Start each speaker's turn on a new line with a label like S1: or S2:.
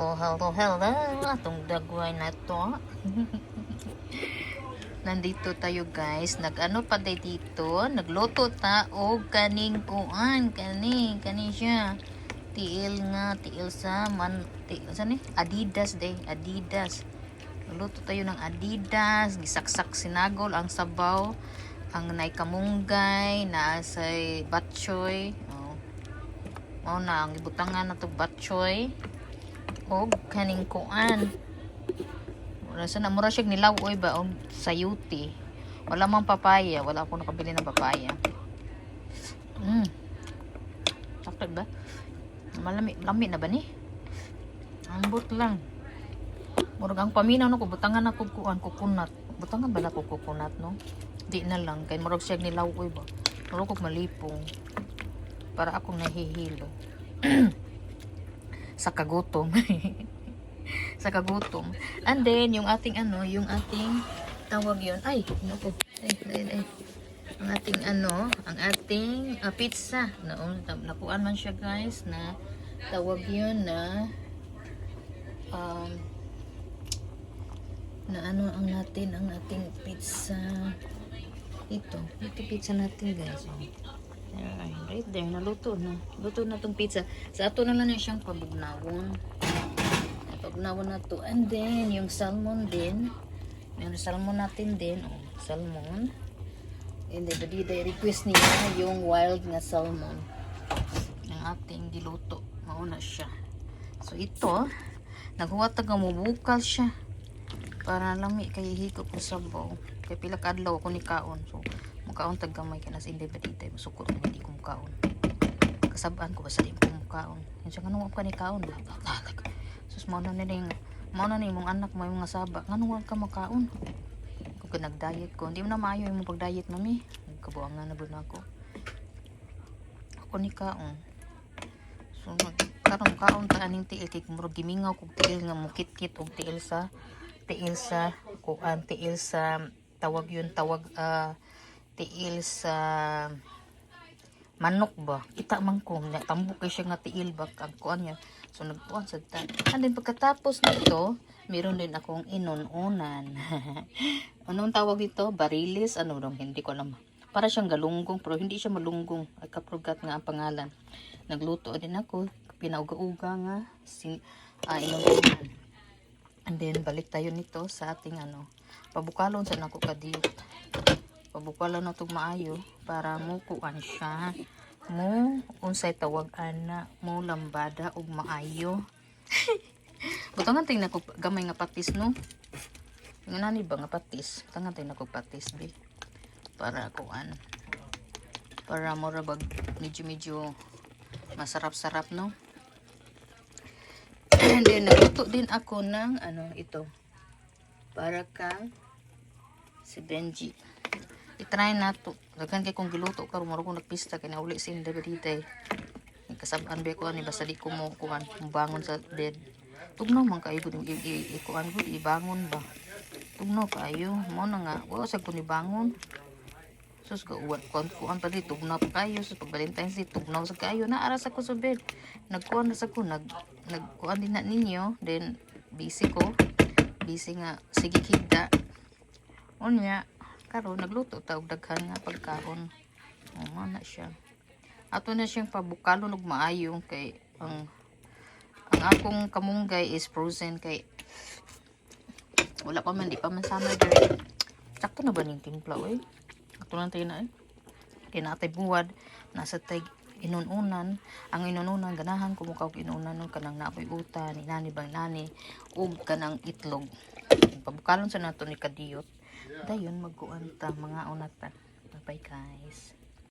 S1: Oh, hello. Atong dagway na to. Nandito tayo guys. Nag-ano pa day dito. Nagluto ta o kaning kuan. Kani siya. Tiil sa ni? Adidas day. Adidas. Nagluto tayo ng Adidas. Gisaksak sinagol ang sabaw. Ang nay kamunggay. Naasay batchoy. Oh na. Ang ibutangan na to batchoy. O kaning kuan. Mura siya nilaw oy ba o sayuti. Wala mang papaya, wala ako nakabili ng papaya. Sakto ba? Lami na ba ni? Ambot lang. Murag ang paminaw no ko butangan ako kuan coconut. Butangan ba na ko coconut no? Di na lang kay murag siya nilaw oy ba. Murag ko malipong. Para akong nahihilo. Sa kagutom. Sa kagutom. And then yung ating tawag yon. Ay, naku. Ay. Ang ating pizza. Nakuan man siya guys na tawag yon na ang ating pizza. Ito pizza natin guys. Ay, right there, naluto na. Luto na tong pizza. Sa ato na lang siyang pabugnawon. Pabugnawon na to. And then, yung salmon din. Yung salmon natin din. Oh, salmon. And then, request niya yung wild na salmon. Yung ating diluto. Mauna siya. So, ito, naghuwat taga mubukal siya. Para lami kay higop ko sabaw. Kay pila kadlaw ako ni kaon. So, mukaon tagamay ka na sa hindi ba dito masukot ko hindi ko mukaon kasabaan ko basta di ko mukaon yun siya ganun ka ni kaon sus mauna ni mong anak mo yung mga saba ganun ka makaon kung nag-diet ko hindi mo na maayo yung pag-diet mami nagkabuangan na ba ako ni kaon so karon ta aning tiil kay murag gimingaw kog tiil nga mukit-kit og tiil sa tawag tiil sa manok ba kita man ko tambok kay siya nga tiil ba ang kuan niya so nagtuan sa tan and then pagkatapos nito meron din akong inununan anong tawag dito barilis hindi ko alam para siyang galunggong pero hindi siya malunggong ay kaprugat nga ang pangalan nagluto din ako pinauga-uga nga inununan and then balik tayo nito sa ating pabukalon sa nako kadiyot pabukalan na itong maayo para mo kuan siya mo unsay tawag ana mo lambada og maayo butangan ting nako gamay nga patis no nganani ba nga patis butangan ting nako patis be para kuan para mo rabag medyo masarap-sarap no and then naluto din ako ng ito para kang si Benji i-try na to. Dagan kay kung giluto karon mura ko nagpista kay nauli sin debedite. Kasab-an be ko ani basta di ko mo kuan bangon sa bed. Tugnaw man kayo gud kuan gud ibangon ba. Tugnaw kayo mo na nga wa sa kun ibangon. Sus ko kuan pa di tugnaw pa kayo sa pag Valentine's Day tugnaw sa kayo na ara sa ko sa bed. Nagkuan na sa ko nagkuan din na ninyo then busy nga sige kita. Unya karon nagluto ta og daghan nga pagkaon na siya ato na siyang pabukalon og maayo kay ang akong kamunggay is frozen kay wala pa man di pa man summer diri sakto na ba ning timpla oy ato lang tayo na kay natay buwad nasa tay inununan ang inununan ganahan ko mukaw inunan no kanang napoy uta ni nani bang nani ug kanang itlog pabukalon sa nato ni kadiyot dayon magkuan ta mga unatan bye guys.